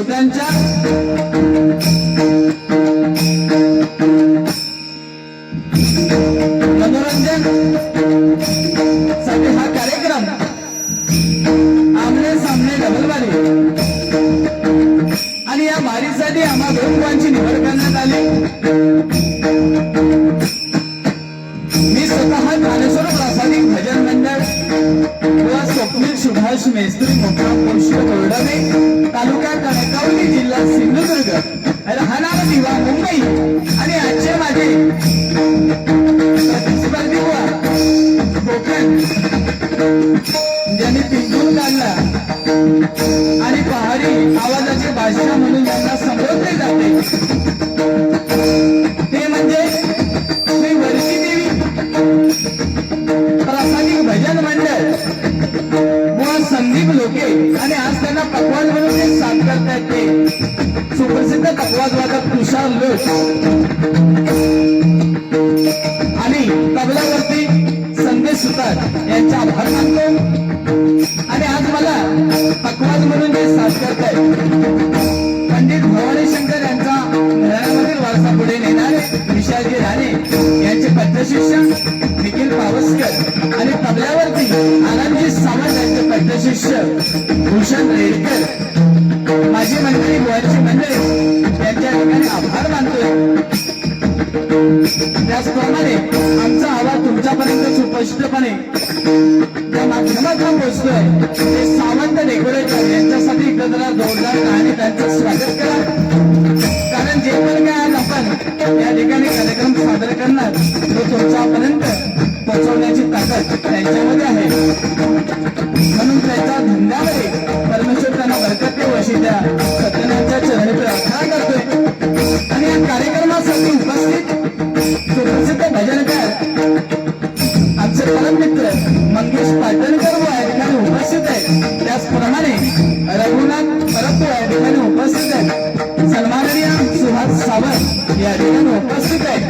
श्रोत्यांच्या मनोरंजन साठी हा कार्यक्रम आमने सामने डबल बारी आणि या बारीसाठी आम्हा दोन गावांची निवड करण्यात आली। मी स्वतः ज्ञानेश्वर प्रासादिक भजन मंडळ व स्वप्नील सुभाष मेस्त्री मुक्काम पोस्ट कोरडवे तालुका कणकवली जिल्हा सिंधुदुर्ग राहणार दिवा मुंबई आणि आजचे माझे प्रतिस्पर्धी कोकण ज्यांनी पिंजून काढला आणि पहाडी आवाजाची भाषा म्हणून यांना संबोधले जाते ते म्हणजे श्री वर्षी देवी प्रासादिक भजन मंडळ व संदीप लोके आणि आज त्यांना पकवाज म्हणून ते साथ करतायत ते सुप्रसिद्ध पकवाज वादक तुषार लोक आणि तबल्यावरती संदेश सुतार यांचा आभार मानतो। आणि आज मला पकवाज म्हणून जे साथ करतायत पंडित भवानी शंकर यांचा घराण्यामधील वारसा पुढे नेणारे विशालजी राणे यांचे पत्रशिष्य निखिल पावसकर आणि तबल्यावरती आनंदजी सावंत यांचे पत्रशिष्य भूषण रेडकर माझी मंडळी गोव्याची मंडळी यांच्या ठिकाणी आभार मानतोय। त्याचप्रमाणे आमचा आवाज तुमच्यापर्यंत सुस्पष्टपणे त्या माध्यमातून पोहोचतोय ते सावंत डेकोरेटर यांच्यासाठी एकत्र जोरदार आणि त्यांचं स्वागत करा कारण जे पण काय आज आपण या ठिकाणी कार्यक्रम सादर करणार तो तुमच्यापर्यंत पोहोचवण्याची ताकद त्यांच्यामध्ये आहे म्हणून त्यांच्या धंद्यामध्ये परमेश्वर त्यांना बरकत देव अशी त्या सत्यनारायणच्या चरणी प्रार्थना करतोय। आणि या कार्यक्रमासाठी उपस्थित सुप्रसिद्ध भजनकार आमचे परम मित्र मंगेश पाटणकर व या ठिकाणी उपस्थित आहेत। त्याचप्रमाणे रघुनाथ परब या ठिकाणी उपस्थित आहेत। सन्माननीय सुहास सावंत या ठिकाणी उपस्थित आहेत।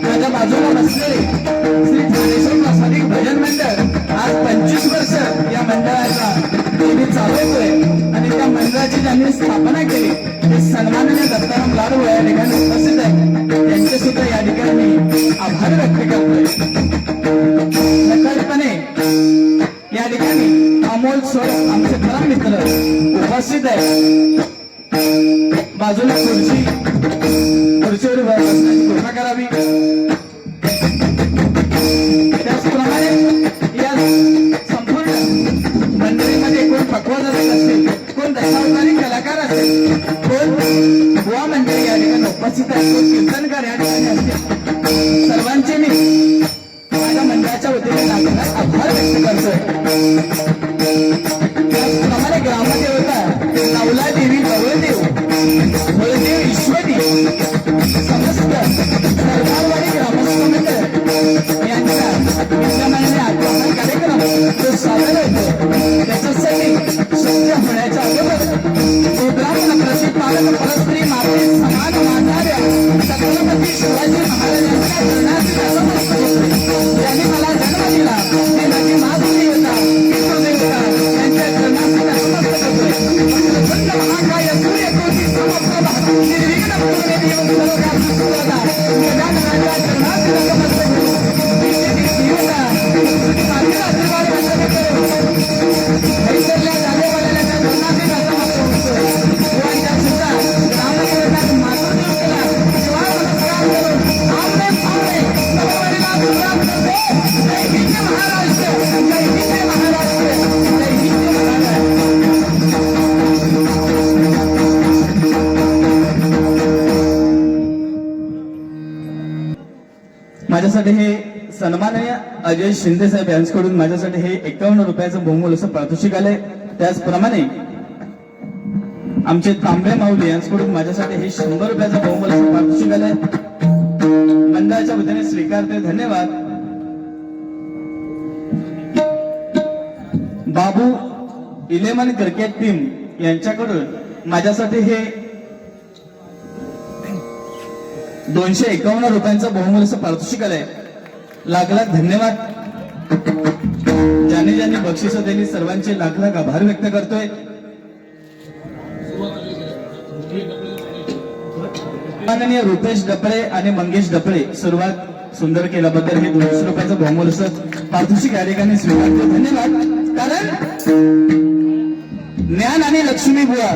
माझ्या बाजूला बसलेले श्री ज्ञानेश्वर प्रासादिक भजन मंडळ आज 25 वर्ष या मंडळाचा देवी चालवतोय आणि त्या मंडळाची ज्यांनी स्थापना केली ते सन्माननीय दत्ताराम लाडू या ठिकाणी उपस्थित आहेत। त्यांचे सुद्धा या ठिकाणी मी आभार व्यक्त करतोय। नकळतपणे या ठिकाणी अमोल सोड आमचे परम मित्र उपस्थित आहेत। बाजूला खुर्चीवर बसण्याची कृपा करावी। त्याचप्रमाणे या संपूर्ण मंडळीमध्ये कोण पकवाज असेल कोण दशावतारी कलाकार असेल कोण गोवा मंडळी या ठिकाणी उपस्थित आहेत कोण कीर्तनकार या ठिकाणी असतील सर्वांचे मी माझ्या मंडळाच्या वतीने आभार व्यक्त करतोय। त्याचप्रमाणे ग्रामदेवता नवला देवी गवळदेव बळदेव ईश्वरी समस्त सरकारवाडी ग्रामस्थ मंडळ यांच्या विद्यमानाने आगमन कार्यक्रम जो सादर होतो त्याच्यासाठी शक्य होण्याच्या अगोदर ब्राह्मण प्रतिपालक परस्त्री माते समान मानणाऱ्या छत्रपती शिवाजी महाराजांच्या चरणाची यांनी मला जन्म दिला ते माझी मातृदेवता पितृदेवता यांच्या चरणाची नतमस्तक होतोय। महाकाय सूर्यकोटी समप्रभ निर्विघ्न पूर्णे देव सर्वकार्य सुप्रदा गजाननाच्या चरणाची नतमस्तक होतो। देवता माझे आशीर्वाद व्यक्त करो ऐश्वर्या जागेवाल्याच्या चरणाची नतमस्तक होतोय। गोवांच्या सुद्धा ग्रामदेवता मातृदेवतेला शिवाय नमस्कार करून आमने सामने सर्वांना सुरुवात करते। जय हिंद महाराष्ट्र, जय हिंद महाराष्ट्र, जय हिंद महाराष्ट्र। माझ्यासाठी हे सन्माननीय अजय शिंदे साहेब यांच्याकडून माझ्यासाठी हे 51 रुपयाचं बहुमूल्य असं पारितोषिक आलंय। त्याचप्रमाणे आमचे तांबे माऊली यांच्याकडून माझ्यासाठी हे 100 रुपयाचं बहुमूल्य असं पारितोषिक आलंय। मंडळाच्या वतीने स्वीकारते, धन्यवाद। बाबू इलेवन क्रिकेट टीम यांच्याकडून माझ्यासाठी हे 251 रुपयांचं बहुमूल्य पारितोषिक आलंय। लाख लाख धन्यवाद। ज्यांनी ज्यांनी बक्षिसं दिली सर्वांचे लाख लाख आभार व्यक्त करतोय। माननीय रुपेश डपळे आणि मंगेश डपळे सुरुवात सुंदर केल्याबद्दल हे 200 रुपयाचं बहुमूल्य पारितोषिक या ठिकाणी स्वीकारते. धन्यवाद. कारण ज्ञान आणि लक्ष्मी बुवा,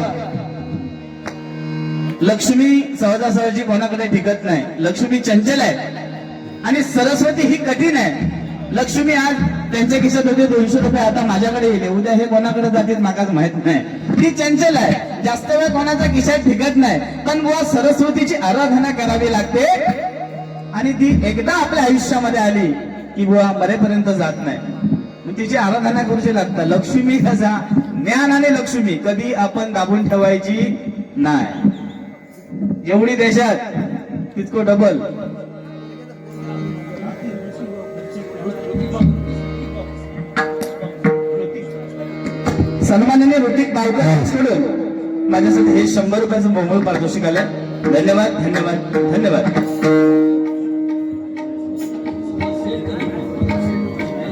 लक्ष्मी सहजासहजी कोणाकडे टिकत नाही. लक्ष्मी चंचल आहे आणि सरस्वती ही कठीण आहे. लक्ष्मी आज त्यांच्या खिशात होते 200 रुपये, आता माझ्याकडे येईल, उद्या हे कोणाकडे जातील मागाच माहित नाही. ती चंचल आहे, जास्त वेळ कोणाच्या खिशात टिकत नाही. पण बुवा सरस्वतीची आराधना करावी लागते आणि ती एकदा आपल्या आयुष्यामध्ये आली की बुवा मरेपर्यंत जात नाही. मग तिची आराधना करूची लागतं. लक्ष्मी कसा, ज्ञान आणि लक्ष्मी कधी आपण दाबून ठेवायची नाही. जेवढी देशात तितको डबल. सन्माननीय ऋतिक बावकर माझ्यासाठी हे 100 रुपयाचं बहुमूल्य पारितोषिक आलं. धन्यवाद धन्यवाद धन्यवाद.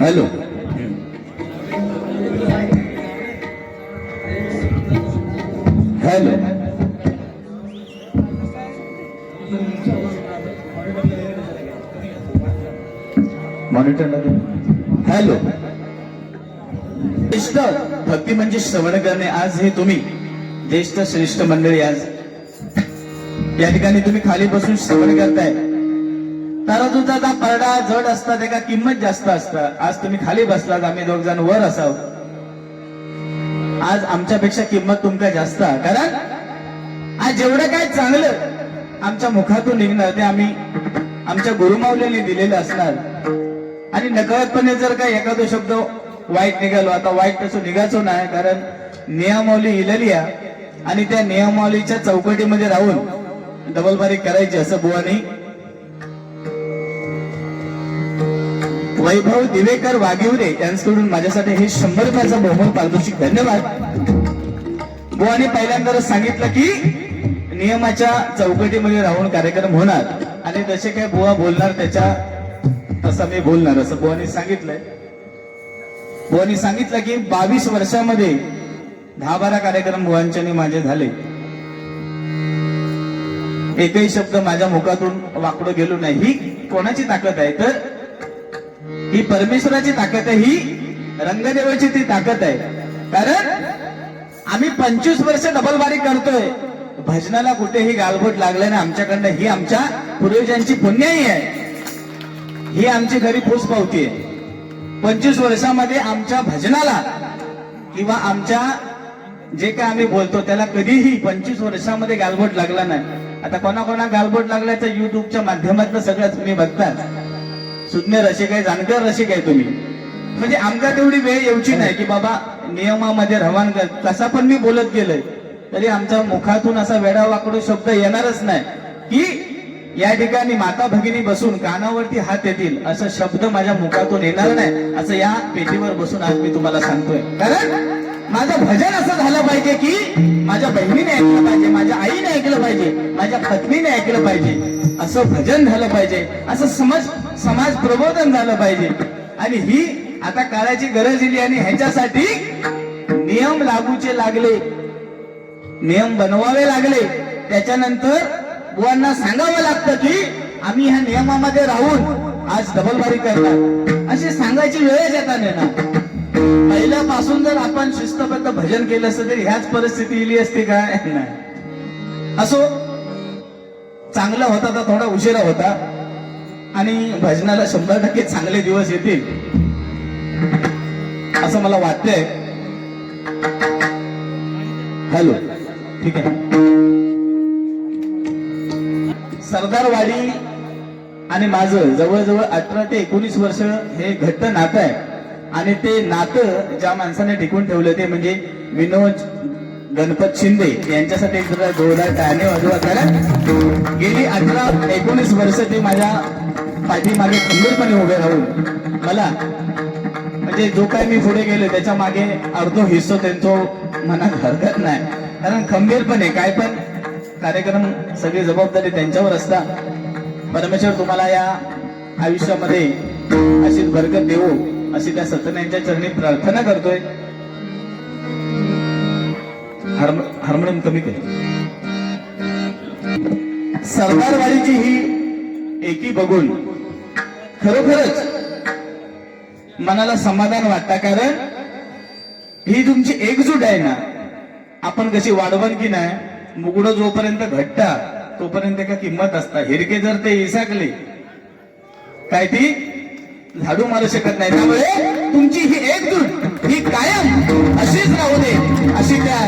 हॅलो, हॅलो, मॉनिटरला हॅलो. ज्येष्ठ भक्ती म्हणजे श्रवण करणे. आज हे तुम्ही ज्येष्ठ श्रेष्ठ मंडळी आज या ठिकाणी तुम्ही खाली बसून श्रवण करताय. तराजूचा परडा जड असतात, एका किंमत जास्त असतात. आज तुम्ही खाली बसलात, आम्ही 2 जण वर असाव. आज आमच्यापेक्षा किंमत तुमका जास्त, कारण आज जेवढं काय चांगलं आमच्या मुखातून निघणार ते आम्ही आमच्या गुरुमाऊलीने दिलेलं असणार. आणि नकळतपणे जर काय एखादा शब्द वाईट निघालो, आता वाईट तसं निघायचो नाही, कारण नियमावली इलेली आहे आणि त्या नियमावलीच्या चौकटीमध्ये राहून डबलबारीक करायची असं बुवानी वैभव दिवेकर वागिवरे यांच्याकडून माझ्यासाठी हे 100 रुपयाचं बहुमूल्य पारितोषिक. धन्यवाद. बुवानी पहिल्यांदा सांगितलं की नियमाच्या चौकटीमध्ये राहून कार्यक्रम होणार आणि जसे काय बुवा बोलणार त्याच्या तसं मी बोलणार असं बुवानी सांगितलंय. बुवानी सांगितलं की 22 वर्षामध्ये 10-12 कार्यक्रम बुवांच्यानी माझे झाले. एकही शब्द माझ्या मुखातून वाकडं गेलो नाही. ही कोणाची ताकद आहे? तर ही परमेश्वराची ताकद आहे, ही रंगदेवाची ती ताकद आहे. कारण आम्ही 25 वर्ष डबलबारी करतोय, भजनाला कुठेही गालबोट लागलं नाही आमच्याकडनं. ही आमच्या पूर्वजांची पुण्याई आहे, ही आमची घरी फूस पावती आहे. 25 वर्षामध्ये आमच्या भजनाला किंवा आमच्या जे काय आम्ही बोलतो त्याला कधीही 25 वर्षामध्ये गालबोट लागला नाही. आता कोणा गालबोट लागला तर युट्यूबच्या माध्यमातून सगळं तुम्ही बघता. सुज्ञ रसिक आहे, जाणकार रसिक आहे तुम्ही. म्हणजे आमच्या तेवढी वेळ येऊची नाही की बाबा नियमामध्ये रवान कर. कसा पण मी बोलत गेलोय तरी आमच्या मुखातून असा वेडा वाकडो शब्द येणारच नाही की या ठिकाणी माता भगिनी बसून कानावरती हात येतील असं शब्द माझ्या मुखातून येणार नाही. असं या पेटीवर बसून आज मी तुम्हाला सांगतोय. कारण माझं भजन असं झालं पाहिजे की माझ्या बहिणीने ऐकलं पाहिजे, माझ्या आईने ऐकलं पाहिजे, माझ्या पत्नीने ऐकलं पाहिजे. असं भजन झालं पाहिजे, असं समाज प्रबोधन झालं पाहिजे. आणि ही आता काळाची गरज दिली आणि ह्याच्यासाठी नियम लागूचे लागले, नियम बनवावे लागले. त्याच्यानंतर बुवांना सांगावं लागतं की आम्ही ह्या नियमामध्ये राहून आज डबलबारी करणार अशी सांगायची वेळच येता ना. पहिल्यापासून जर आपण शिस्तबद्ध भजन केलं असतं तरी ह्याच परिस्थिती इली असते काय? नाही. असो, चांगला होता तर थोडा उशिरा होता आणि भजनाला 100% चांगले दिवस येतील असं मला वाटतंय. हॅलो, ठीक आहे. सरदारवाडी आणि माझं जवळजवळ 18 ते 19 वर्ष हे घट्ट नातं आहे. आणि ते नातं ज्या माणसाने टिकून ठेवलं ते म्हणजे विनोद गणपत शिंदे यांच्यासाठी एक जोरदार टाळ्या वाजवा. कारण गेली 18-19 वर्ष ते माझ्या पाठीमागे खंबीरपणे उभे राहून मला म्हणजे जो काय मी पुढे गेलो त्याच्या मागे अर्धो हिस्सो त्यांचं मनात हरकत नाही. कारण खंबीरपणे काय पण कार्यक्रम सगळी जबाबदारी त्यांच्यावर असता. परमेश्वर तुम्हाला या आयुष्यामध्ये अशीच बरकत देवो अशी त्या सत्यनारायणच्या चरणी प्रार्थना करतोय. हार्मोनियम कमी केलं. सरदारवाडीची ही एकी बघून खरोखरच मनाला समाधान वाटतं, कारण ही तुमची एकजूट आहे ना. आपण कशी वाढवण की नाही, मुगडं जोपर्यंत घट्टा तोपर्यंत का किंमत असता. हिरके जर ते इसाकले काय ती झाडू मारू शकत नाही. त्यामुळे तुमची ही एकजूट ही कायम अशीच राहू दे, अशी त्या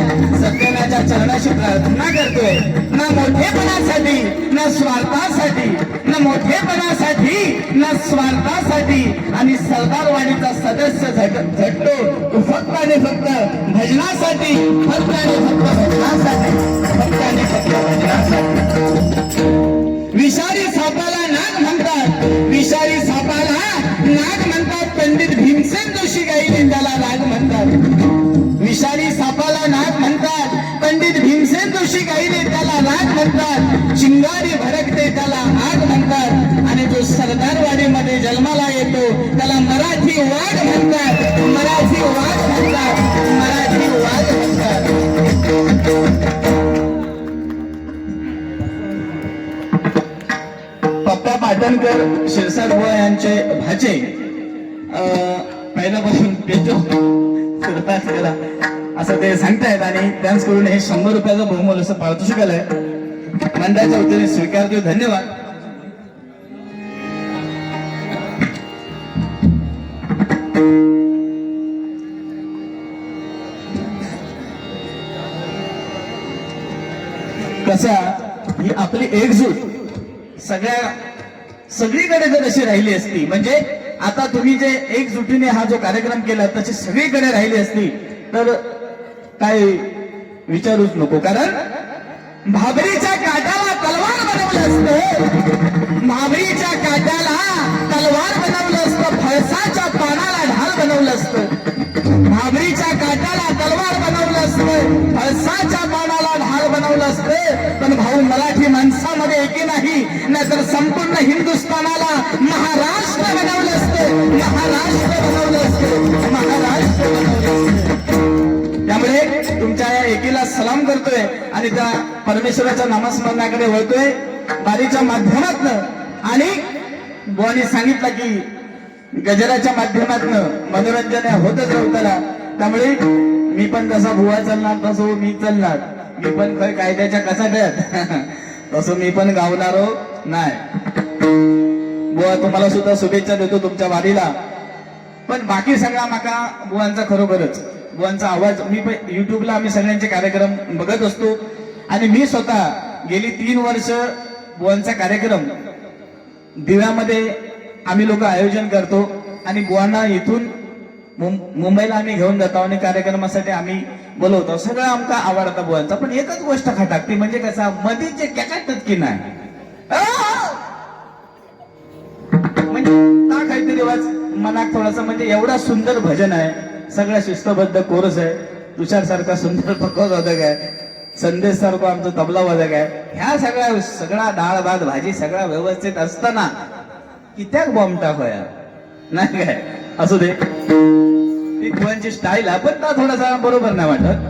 सत्यनाच्या चरणाशी प्रार्थना करतोय. ना मोठेपणासाठी ना स्वार्थासाठी, ना मोठेपणासाठी ना स्वार्थासाठी. आणि सरदारवाडीचा सदस्य झटतो फक्त आणि फक्त भजनासाठी, फक्त आणि फक्त भजनासाठी, फक्त आणि फक्त भजनासाठी. विषारी सापाला नाग म्हणतात, विषारी सापाला नाग म्हणतात. पंडित भीमसेन जोशी गायले त्याला नाग म्हणतात. विषारी सापाला नाग म्हणतात, पंडित भीमसेन जोशी गायले त्याला नाग म्हणतात. चिंगारी भडकते त्याला आग म्हणतात. आणि जो सरदारवाडीमध्ये जन्माला येतो त्याला मराठी वाघ म्हणतात, मराठी वाघ म्हणतात, मराठी वाघ म्हणतात. पप्पा पाटणकर शिरसाट बुवा यांचे भाचे पहिल्यापासून पेटो सुरुवात केला असं ते सांगतायत. आणि त्यांच्याकडून हे 100 रुपयाचं बहुमूल्य असं पारितोषिक आलंय. मंडळाच्या वतीने स्वीकारतो, धन्यवाद. कसा ही आपली एकजूट सगळीकडे जर अशी राहिली असती, म्हणजे आता तुम्ही जे एकजुटीने हा जो कार्यक्रम केला तशी सगळीकडे राहिली असती तर काय विचारूच नको. कारण भाबरीच्या काट्याला तलवार बनवलं असतं, भाबरीच्या काट्याला तलवार बनवलं असतं, फळसाच्या पानाला ढाल बनवलं असतं. भाबरीच्या काट्याला तलवार बनवलं असतं, फळसाच्या पानाला ढाल बनवलं असतं. पण भाऊ मराठी माणसामध्ये एकी नाही, नाहीतर संपूर्ण हिंदुस्थानाला महाराष्ट्र बनवलं असतं, महाराष्ट्र बनवलं असतं, महाराष्ट्र बनवलं असतं. त्यामुळे तुमच्या या एकीला सलाम करतोय आणि त्या परमेश्वराच्या नामस्मरणाकडे वळतोय बारीच्या माध्यमातनं. आणि बुवानी सांगितलं की गजराच्या माध्यमातनं मनोरंजन होतच राहू त्याला. त्यामुळे मी पण जसा बुवा चालणार तसं मी चालणार, मी पण काय कायद्याच्या कचाट्यात तसं मी पण गावणारो नाही. बुवा तुम्हाला सुद्धा शुभेच्छा देतो तुमच्या वारीला. पण बाकी सगळा माका बुवांचा खरोखरच बुवांचा आवाज, मी पण युट्यूबला आम्ही सगळ्यांचे कार्यक्रम बघत असतो. आणि मी स्वतः गेली 3 वर्ष बुवांचा कार्यक्रम दिव्यामध्ये आम्ही लोक आयोजन करतो. आणि बुवांना इथून मुंबईला आम्ही घेऊन जातो आणि कार्यक्रमासाठी आम्ही बोलवतो. सगळं आमका आवडतं बुवांचा. पण एकच गोष्ट खटाकते, म्हणजे कसा मधीच जे कॅकाटत की नाही, म्हणजे का काहीतरी वाच मनात थोडासा, म्हणजे एवढा सुंदर भजन आहे, सगळ्या शिस्तबद्ध कोरस आहे, तुषार सारखा सुंदर पकवादक आहे, संदेश सारखं आमचं तबला वादक आहे. ह्या सगळा डाळ भात भाजी सगळा व्यवस्थित असताना कित्याक बॉम्ब टाकूया नाही काय. असू दे, ती बुवांची स्टाईल आहे, पण त्या थोडासा बरोबर नाही वाटत.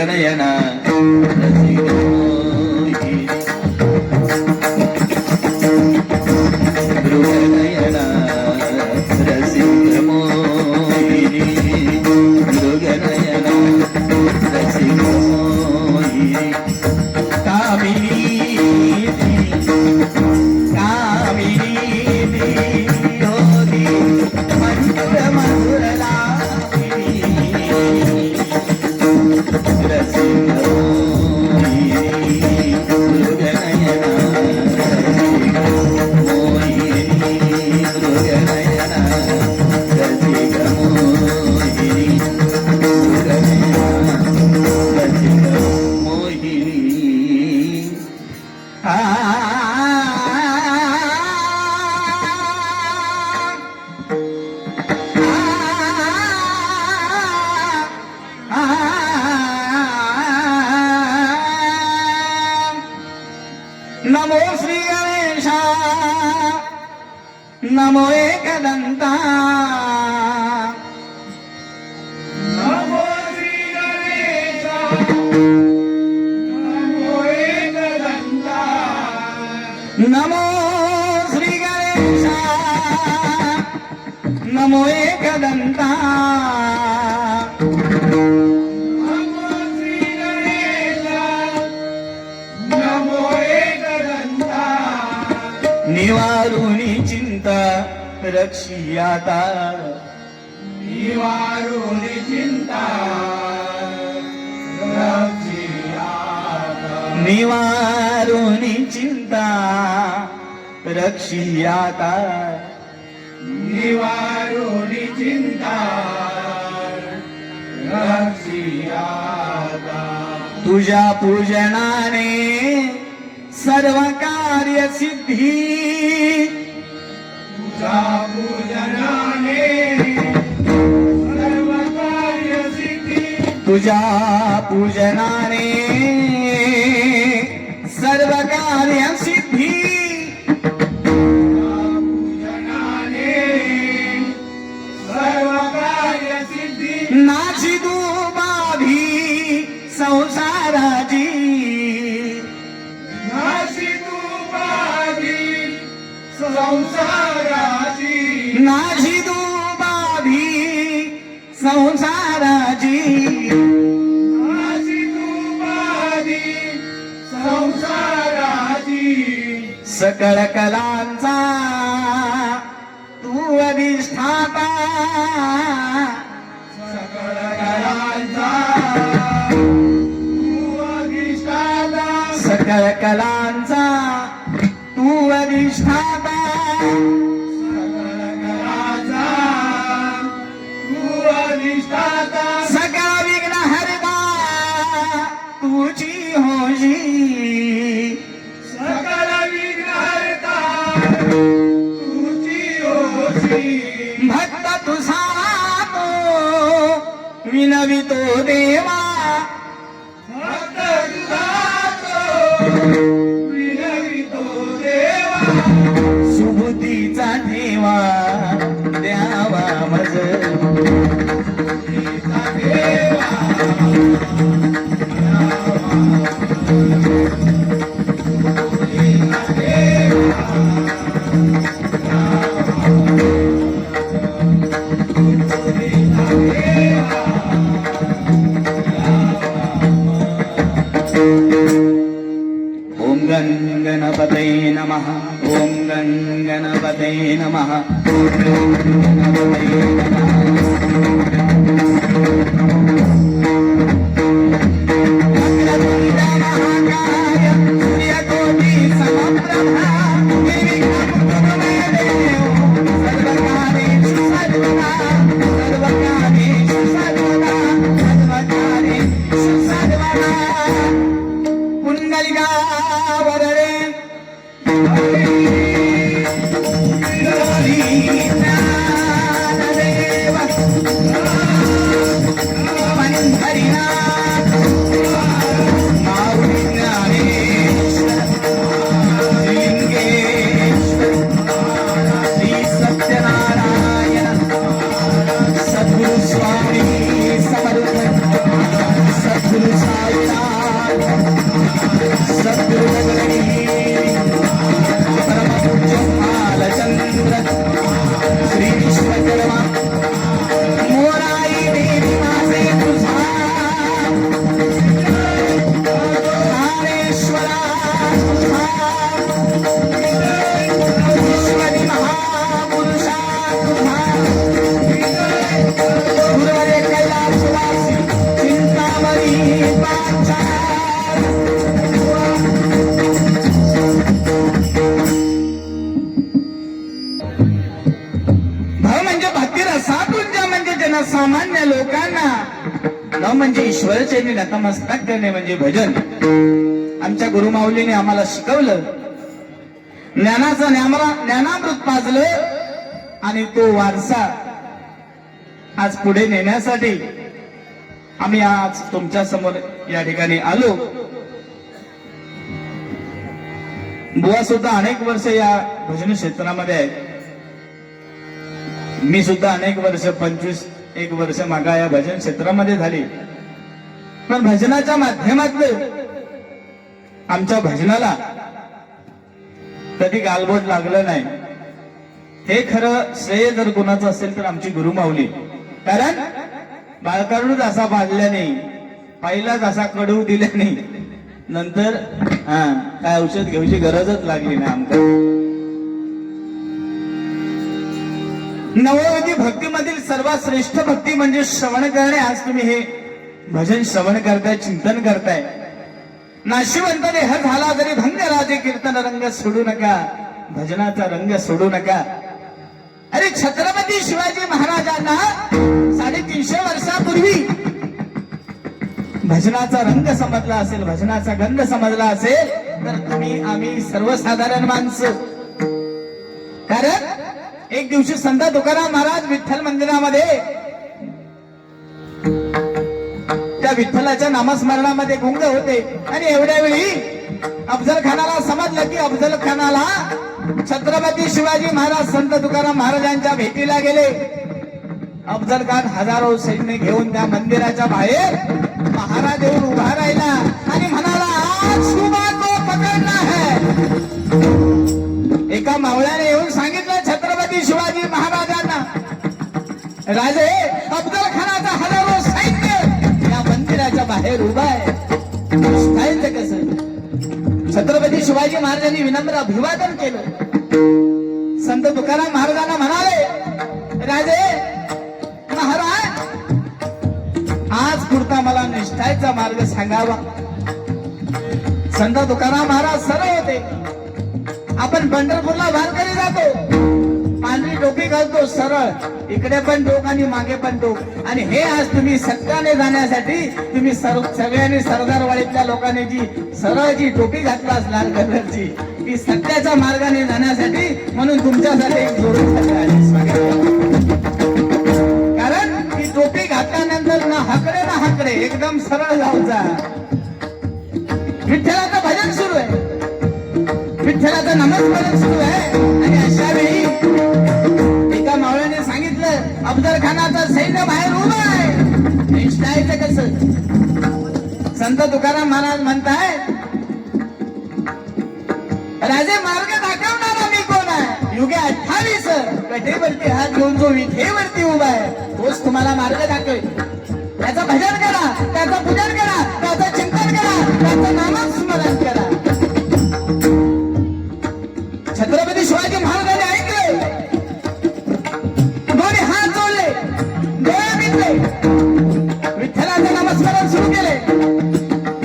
मृगनयना रसिक मोहिनी मृगनयना रसिक मोहिनी मृगनयना रसिक मोहिनी कामिनी कामिनी योगी मंजुर मधुर लामिनी रसिक मोहिनी मृगनयना रसिक मोहिनी मृगनयना रसिक मोहिनी मृगनयना रसिक मोहिनी नमो श्री गणेशा नमो एकदंता नमो श्री गणेशा नमो एकदंता नमो श्री गणेशा नमो एकदंता निवारुणी चिंता रक्षियाता निवारुणी चिंता रक्षियाता निवारुणी चिंता रक्षियाता निवारुणी चिंता रक्षियाता तुझ्या पूजनाने सर्व कार्य सिद्धी तुझ्या पूजनाने सर्व कार्य सिद्धी तुझ्या पूजनाने सर्व कार्य सिद्धी पूजनाने सर्व कार्य सिद्धी नाची दुबाधी संसाराची संसाराची नाझी दुबाधी संसाराची नाझी दुबाधी संसाराची सकळ कलांचा तू अधिष्ठाता सकळ कलांचा तू अधिष्ठाता सकळ कलांचा तू अधिष्ठाता सकळ कलांचा तू अधिष्ठाता सकळ विघ्न हरता तुझी होशी सकळ विघ्न हरता तुझी होशी भक्त तुझा तो विनवितो देवा भक्त तुझा तो सुबुद्धीचा ठेवा द्यावा मज सुबुद्धीचा ठेवा सुबुद्धीचा ठेवा सुबुद्धीचा ठेवा ओम गणपतये नमः ओम गणपतये नमः ओम गणपतये नमः सामान्य लोकांना न म्हणजे ईश्वरचरणी नतमस्तक करणे म्हणजे भजन. आमच्या गुरुमाऊलीने आम्हाला शिकवलं, ज्ञानाचं ज्ञानामृत पाजलं आणि तो वारसा आज पुढे नेण्यासाठी आम्ही आज तुमच्या समोर या ठिकाणी आलो. बुवा सुद्धा अनेक वर्ष या भजन क्षेत्रामध्ये आहेत. मी सुद्धा अनेक वर्ष 25 वर्ष मागा या भजन क्षेत्रामध्ये झाली. पण भजनाच्या माध्यमातून आमच्या भजनाला कधी गालबोट लागलं नाही. हे खरं श्रेय जर कोणाचं असेल तर आमची गुरुमाऊली. कारण बाळकारूच असा बाजल्या नाही, पहिलाच असा कडू दिल्या नाही, नंतर काय औषध घ्यायची गरजच लागली नाही आमच्या. नवविधी भक्तीमधील सर्वात श्रेष्ठ भक्ती म्हणजे श्रवण करणे. आज तुम्ही हे भजन श्रवण करताय, चिंतन करताय. नाशिवंत देह झाला जरी भंग राजे कीर्तन रंग सोडू नका, भजनाचा रंग सोडू नका. अरे छत्रपती शिवाजी महाराजांना 350 वर्षापूर्वी भजनाचा रंग समजला असेल, भजनाचा गंध समजला असेल तर तुम्ही आम्ही सर्वसाधारण माणसं. कारण एक दिवशी संत तुकाराम महाराज विठ्ठल मंदिरामध्ये त्या विठ्ठलाच्या नामस्मरणामध्ये गुंग होते आणि एवढ्या वेळी अफजल खानाला समजलं की अफजल खानाला छत्रपती शिवाजी महाराज संत तुकाराम महाराजांच्या भेटीला गेले. अफजल खान हजारो सैन्य घेऊन त्या मंदिराच्या बाहेर महाराज येऊन उभा राहिला आणि म्हणाला, आज सुबह को पकडना है. एका मावळ्याने येऊन सांगितलं छत्रपती शिवाजी महाराजांना, राजे अफजल खानाचा हजारो सैन्य या मंदिराच्या बाहेर उभा आहे. सांगितलं कसं? छत्रपती शिवाजी महाराजांनी विनम्र अभिवादन केलं. संत तुकाराम महाराजांना म्हणाले, राजे महाराज आज पुरता मला निष्ठाचा मार्ग सांगावा. संत तुकाराम महाराज सरळ होते. आपण पंढरपूरला वारकरी जातो, पांढरी टोपी घालतो सरळ, इकडे पण टोक आणि मागे पण टोक. आणि हे आज तुम्ही सत्याने जाण्यासाठी तुम्ही सगळ्यांनी सरदारवाडीतल्या लोकांनी जी सरळ जी टोपी घातलास लाल कलरची, ती सत्याच्या मार्गाने जाण्यासाठी, म्हणून तुमच्यासाठी एक जोडून कारण ती टोपी घातल्यानंतर ना हाकडे एकदम सरळ जाऊचा. विठ्ठलाचं भजन सुरू आहे, विठ्ठलाचं नामस्मरण सुरू आहे. आणि अशा वेळी एका मावळ्याने सांगितलं, अफजल खानाचं सैन्य बाहेर उभं आहे, निष्ठायचं कसं? संत तुकाराम महाराज म्हणताय, राजे मार्ग दाखवणारा मी कोण आहे? युगे 28 कटेवरती हात घेऊन जो विठेवरती उभा आहे तोच तुम्हाला मार्ग दाखवेल. त्याचं भजन करा, त्याचं पूजन करा, त्याचं चिंतन करा, त्याचं नामस्मरण करा. छत्रपती शिवाजी महाराजांनी ऐकले, दोन्ही हात जोडले, डोळे मिटले, विठ्ठलाचं नामस्मरण सुरू केले.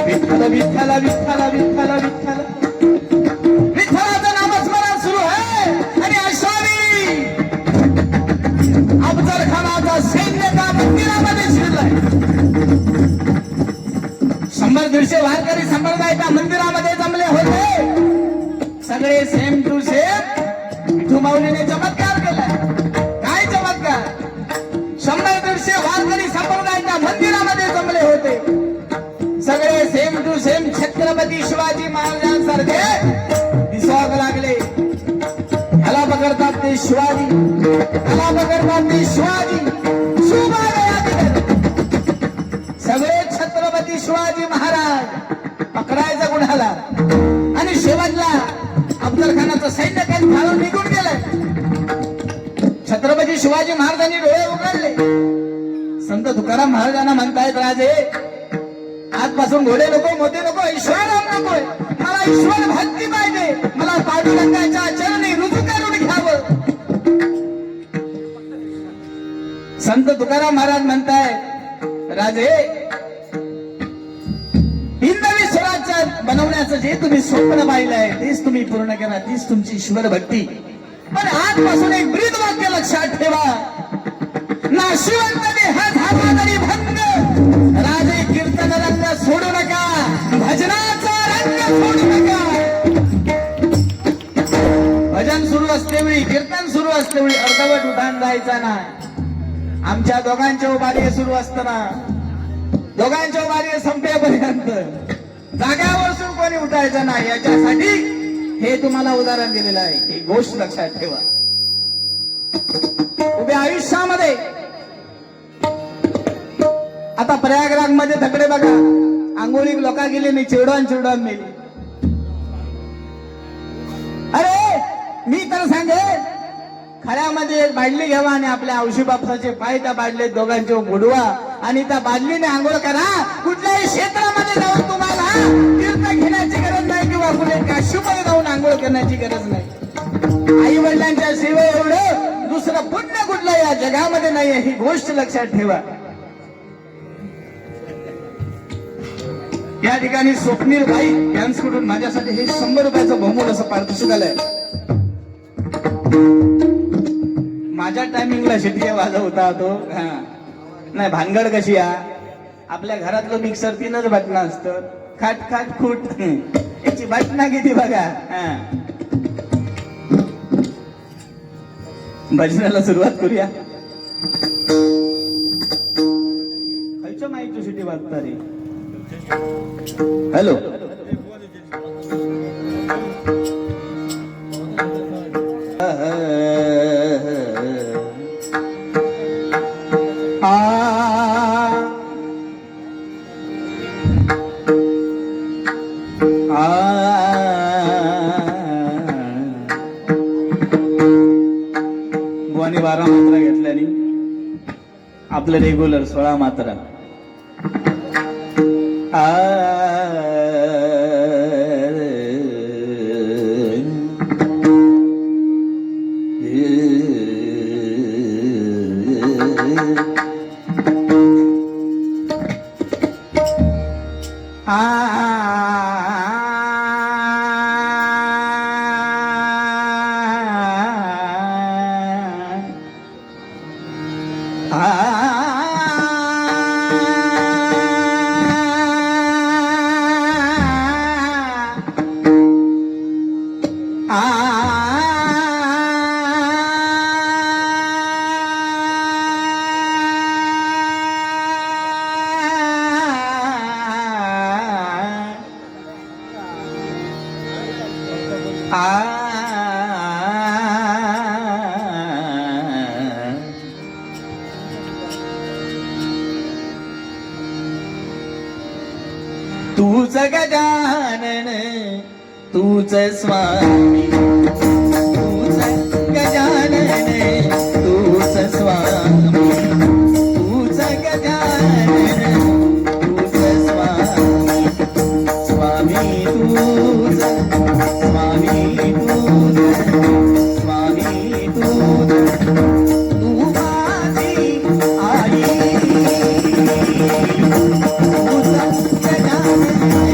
विठ्ठल विठ्ठल विठ्ठल विठ्ठल विठ्ठल विठ्ठलाचं नामस्मरण सुरू आहे. आणि अशावेळी अफजल खानाचा सैन्य त्या मंदिरामध्ये शिरलाय. 100-150 वारकरी संप्रदायाच्या मंदिरामध्ये जमले होते. सगळे सेम टू सेम विठू माऊलीने चमत्कार केलाय. काय चमत्कार? 100-150 वारकरी संप्रदायाच्या मंदिरामध्ये जमले होते. सगळे same to same Chhatrapati Shivaji महाराजांसारखे दिसायला लागले. ह्याला पकडतात ते शिवाजी, ह्याला पकडतात ते शिवाजी. सगळे छत्रपती शिवाजी महाराज पकडायचं गुन्हाला. आणि शेवटला अफजल खानाचं सैन्य काही घालून निघून गेलंय. छत्रपती शिवाजी महाराजांनी डोळे उघडले. संत तुकाराम महाराजांना म्हणतायत, राजे आजपासून घोडे नको, मोठे नको, ईश्वर नकोय, मला ईश्वर भक्ती पाहिजे. मला पांडुरंगाच्या चरणी रुजू करून घ्यावं. संत तुकाराम महाराज म्हणतायत, राजे हिंदवी स्वराज्य बनवण्याचं जे तुम्ही स्वप्न पाहिलंय तेच तुम्ही पूर्ण करा, तीच तुमची ईश्वर भक्ती. पण आजपासून एक ब्रीद वाक्य लक्षात ठेवा, ना नाशिवंत देह झाला तरी भंग राजे कीर्तन रंग सोडू नका भजनाचा रंग सोडू नका भजन सुरू असते वेळी कीर्तन सुरू असते वेळी अर्धवट उठाण जायचा नाही आमच्या दोघांचे उभारी सुरू असताना दोघांचे उभारी संपेपर्यंत जाग्यावरसून कोणी उठायचं नाही याच्यासाठी हे तुम्हाला उदाहरण दिलेलं आहे ही गोष्ट लक्षात ठेवा उभ्या आयुष्यामध्ये आता प्रयागराज मध्ये धकडे बघा आंघोळी लोका गेले नाही चिरडॉन मेली अरे मी तर सांगे खऱ्यामध्ये एक बादली घ्यावा आणि आपल्या औशी बापसाचे पाय त्या बादलीत दोघांचे बुडवा आणि त्या बादलीने आंघोळ करा कुठल्याही क्षेत्रामध्ये जाऊन तुम्हाला तीर्थ घेण्याची गरज नाही किंवा कुठे काशीमध्ये जाऊन आंघोळ करण्याची गरज नाही आई वडिलांच्या सेवे एवढं दुसरं पुण्य कुठलं या जगामध्ये नाही ही गोष्ट लक्षात ठेवा या ठिकाणी स्वप्नील भाई यांच्याकडून माझ्यासाठी हे 100 रुपयाचं बहुमूल्य असं पारितोषिक आलंय माझ्या टायमिंगला शिट्टी वाजवता तो नाही भानगड कशी आपल्या घरातलं मिक्सर 3च बटणं असतं खाट खाट खूट याची बटणं किती बघा भजनाला सुरुवात करूया खायच्या माहिती शिट्टी वाजता रे हॅलो बुवानी 12 मात्रा घेतल्याने आपलं रेग्युलर 16 मात्रा तूच गजानन तूच स्वामी तूच गजानन तूच स्वामी तूच गजानन तूच स्वामी स्वामी तूच स्वामी तूच स्वामी तूच तू माझी आई तूच गजानन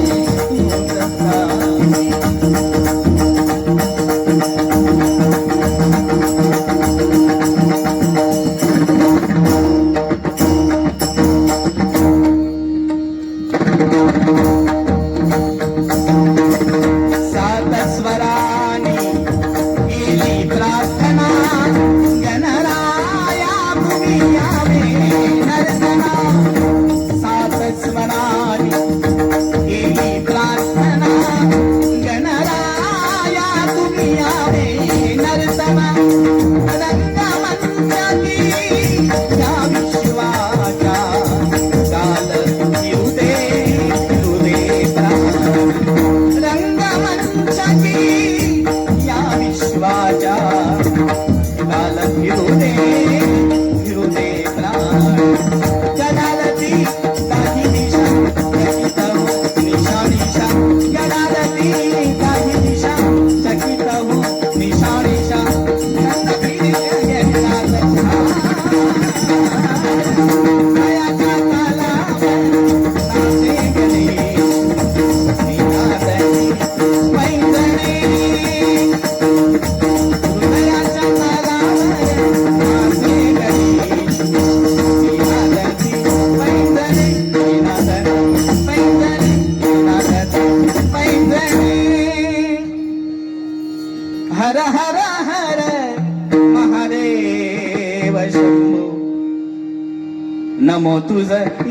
नमो तुझ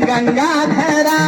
गंगाधरा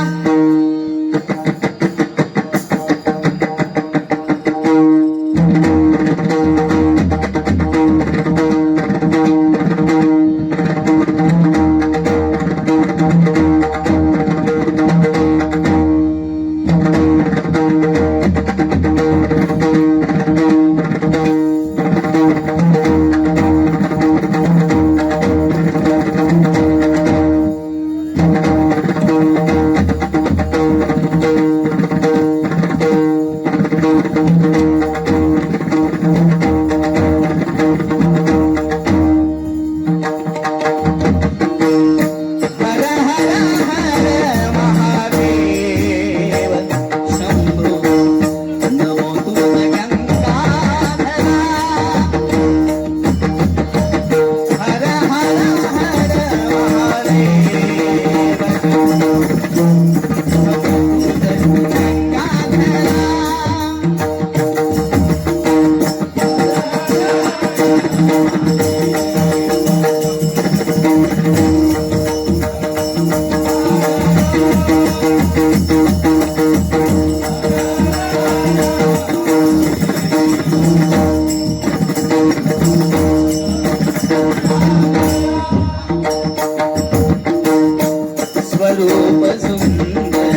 स्वरूप सुंदर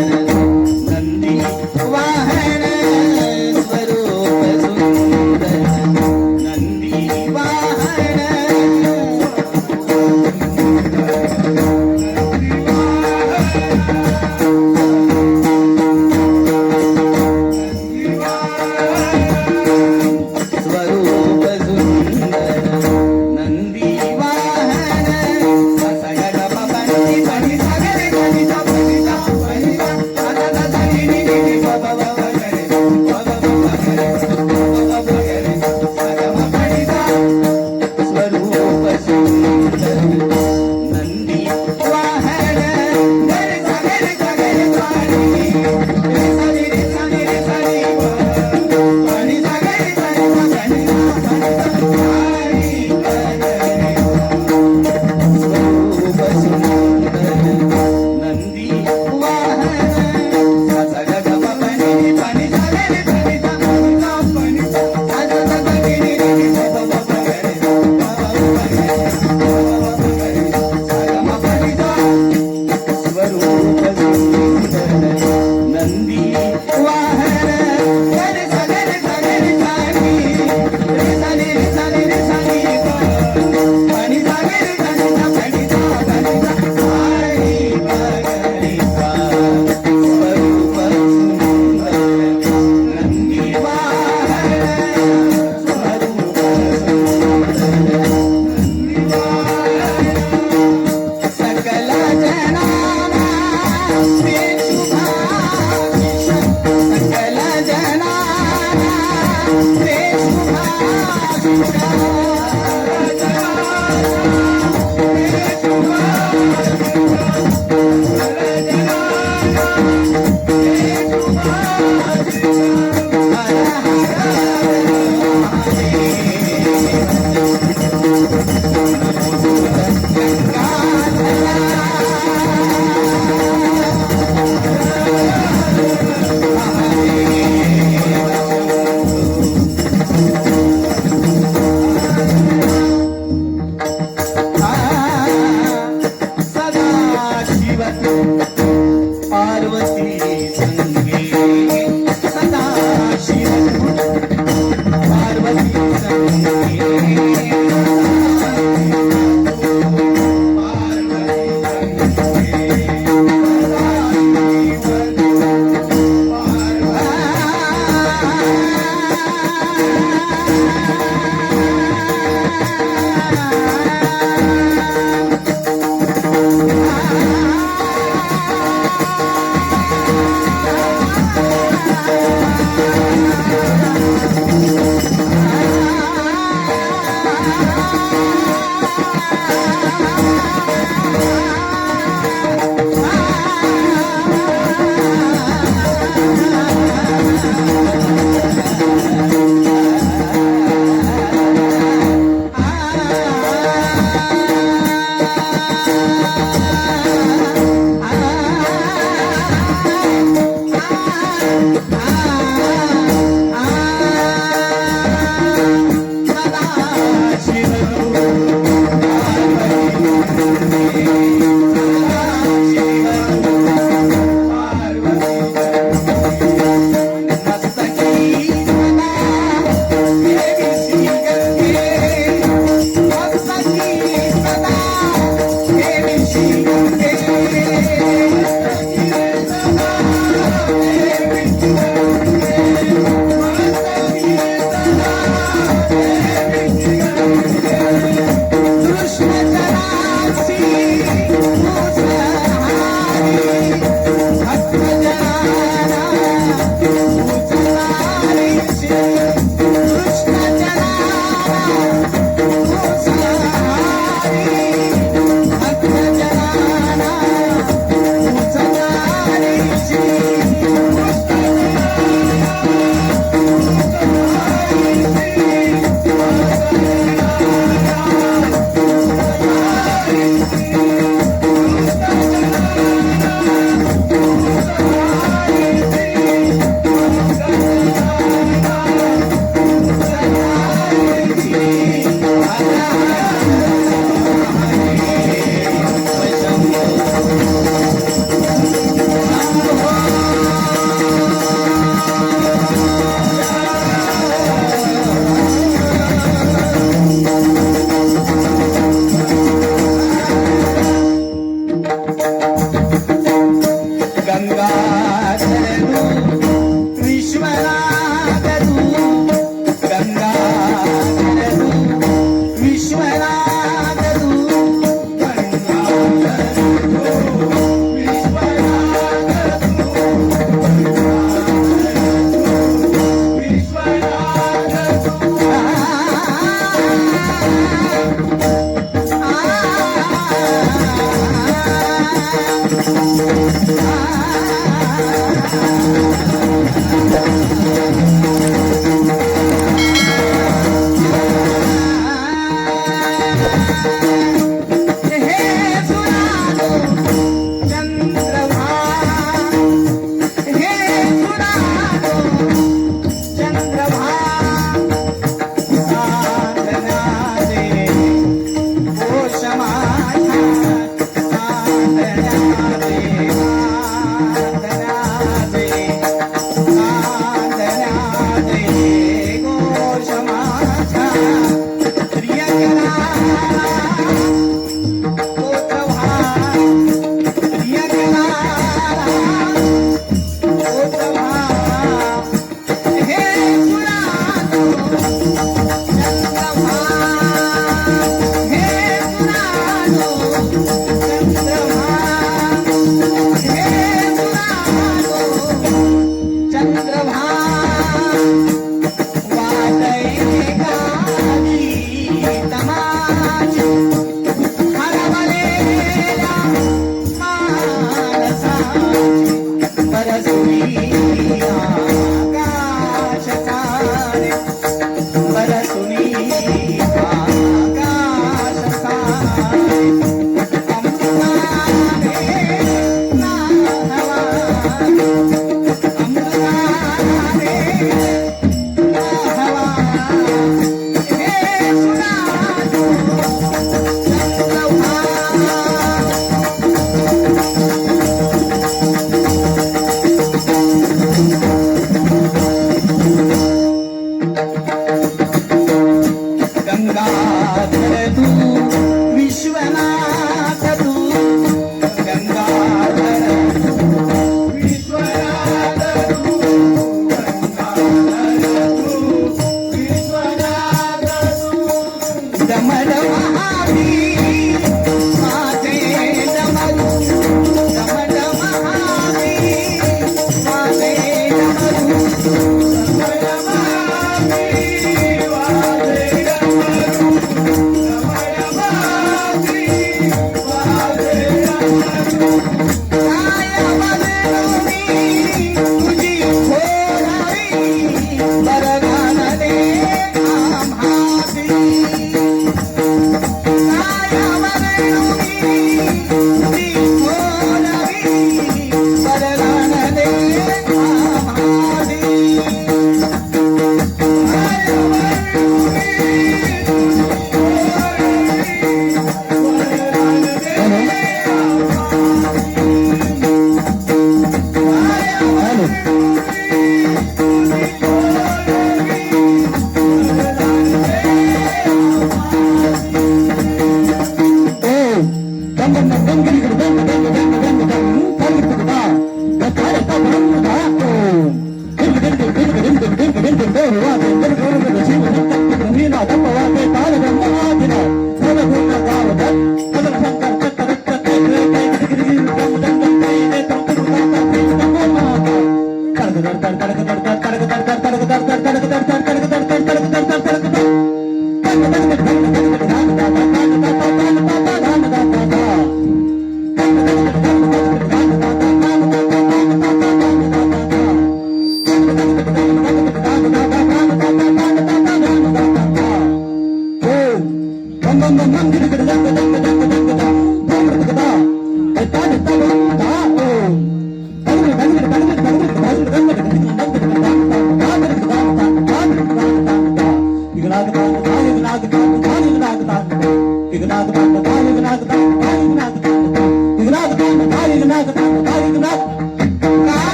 नंदी वाहन स्वरूप सुंदर नंदी वाहन स्वरूप सुंदर नंदी वाहन सगळ बाबांची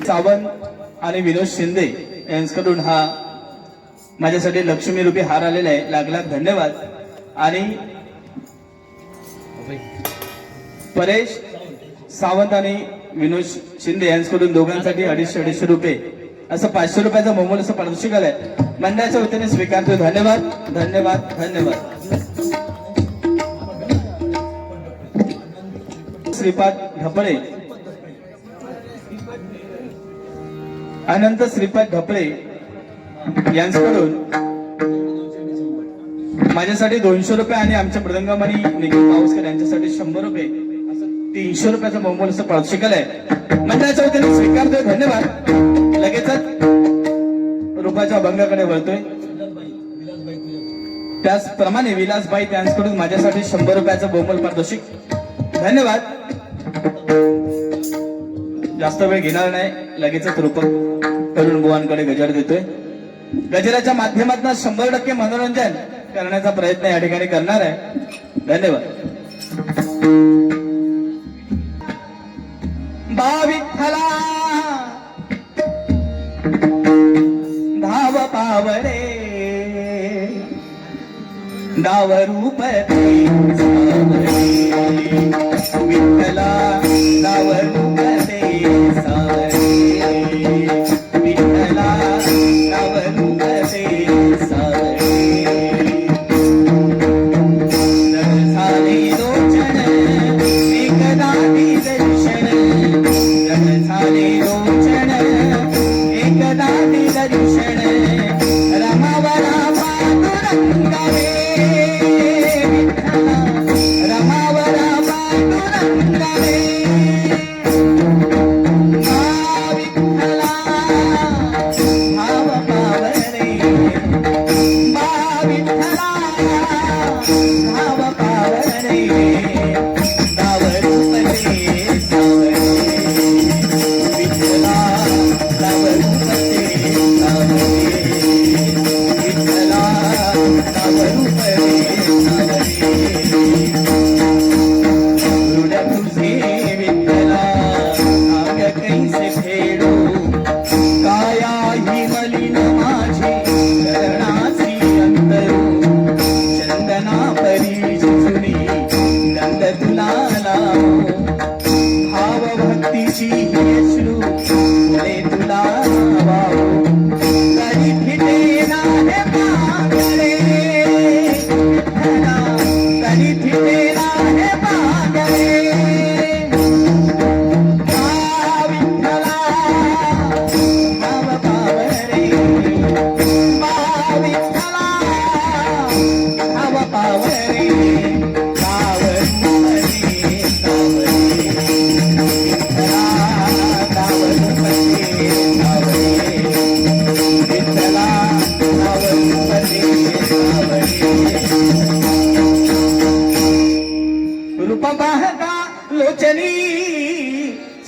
सावंत आणि विनोद शिंदे यांच्याकडून हा माझ्यासाठी लक्ष्मी रूपी हार आलेला आहे. लाख लाख धन्यवाद. आणि परेश सावंत आणि विनोद शिंदे यांच्याकडून दोघांसाठी 250 रुपये असं 500 रुपयाचा मोमोल असं पारितोषिक आलंय. मंडळाच्या वतीने स्वीकारतो. धन्यवाद धन्यवाद धन्यवाद. श्रीपाद ढपळे अनंत श्रीपाद ढपळे यांच्याकडून माझ्यासाठी 200 रुपये आणि आमच्या मृदंगमणी निखिल पाऊसकर यांच्यासाठी 100 रुपये असं 300 रुपयाचा मोमोल असं पारितोषिक आलंय. मंडळाच्या वतीने स्वीकारतोय. धन्यवाद. लगेचच रुपाच्या अभंगाकडे वळतोय. त्याचप्रमाणे विलासबाई त्यांच्याकडून माझ्यासाठी 100 रुपयाचं मोमोल पारितोषिक. धन्यवाद. जास्त वेळ घेणार नाही. लगेचच रूपक तरुण बुवांकडे गजर देतोय. गजराच्या माध्यमातून 100% मनोरंजन करण्याचा प्रयत्न या ठिकाणी करणार आहे. धन्यवाद. विठ्ठला धाव पावरे डाव रूप विठ्ठला डाव रूप विठ्ठला डाव रूप झाले लोचन एकदा दर्शन झाले लोचन एकदा दर्शन रमावरा पांडुरंगावे रमावरा पांडुरंगावे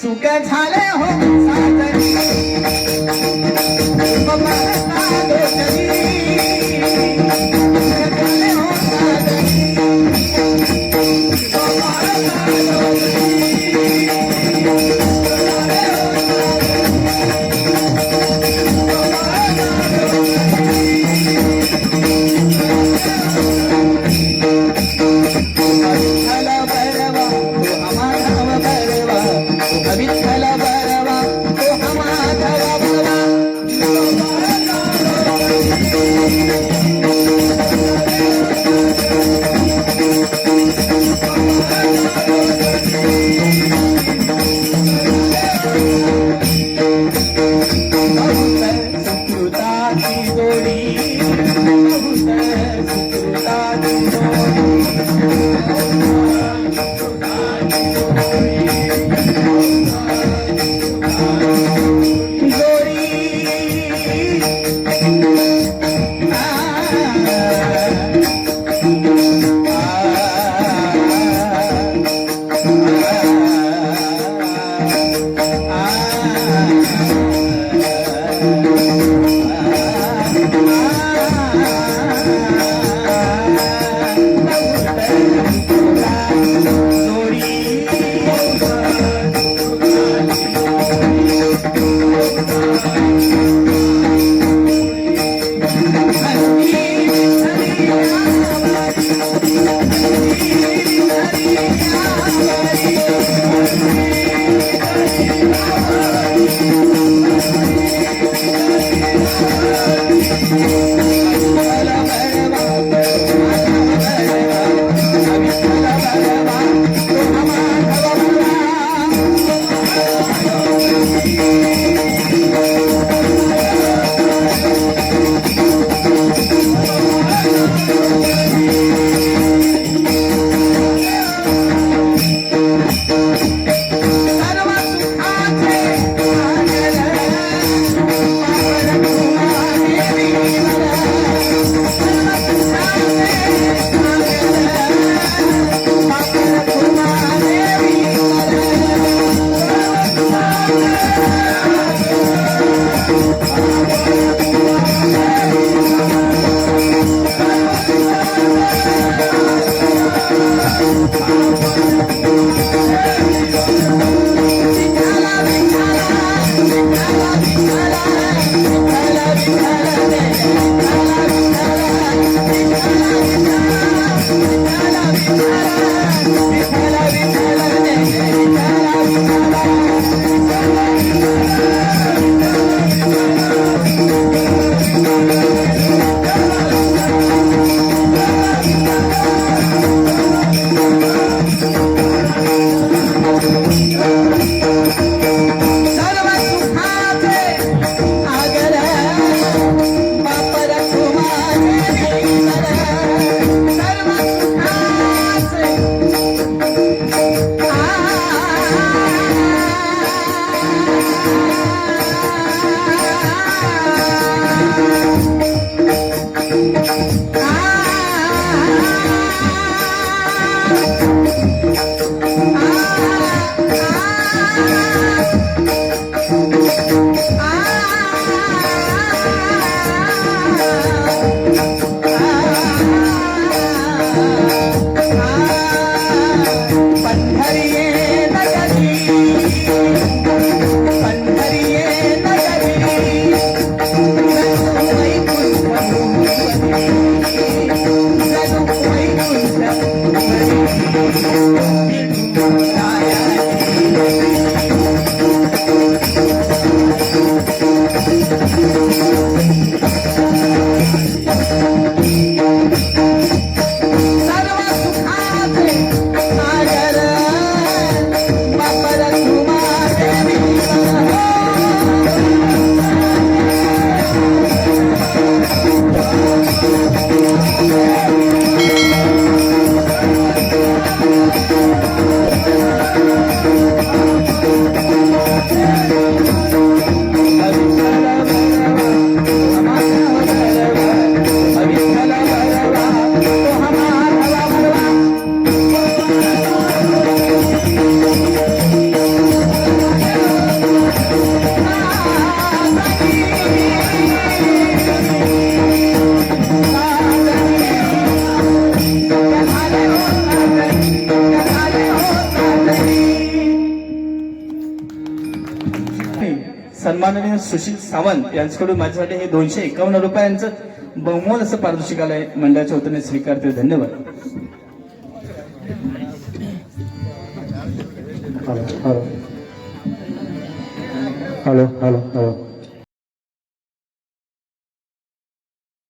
सुख झाले हो साजरी झाले हो सर्व सुखाचे सागर वापर तुम्हा देवी सन्माननीय सुशील सावंत यांच्याकडून माझ्यासाठी हे 251 रुपयांचं बहुमोल असं पारितोषिक आलंय. मंडळाच्या वतीने स्वीकारते. धन्यवाद. Hello hello hello hello hello